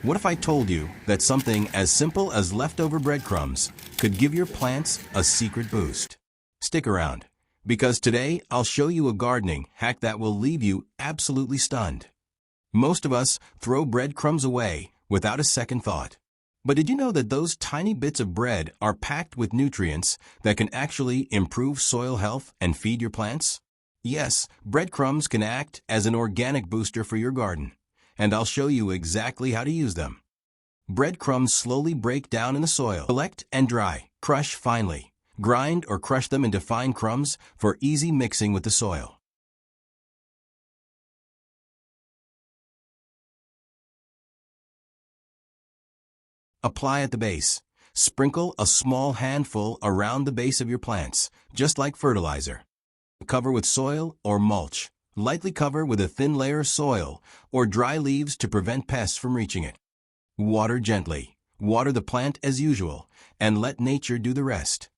What if I told you that something as simple as leftover breadcrumbs could give your plants a secret boost? Stick around, because today I'll show you a gardening hack that will leave you absolutely stunned. Most of us throw breadcrumbs away without a second thought. But did you know that those tiny bits of bread are packed with nutrients that can actually improve soil health and feed your plants? Yes, breadcrumbs can act as an organic booster for your garden, and I'll show you exactly how to use them. Breadcrumbs slowly break down in the soil. Collect and dry. Crush finely. Grind or crush them into fine crumbs for easy mixing with the soil. Apply at the base. Sprinkle a small handful around the base of your plants, just like fertilizer. Cover with soil or mulch. Lightly cover with a thin layer of soil or dry leaves to prevent pests from reaching it. Water gently. Water the plant as usual, and let nature do the rest.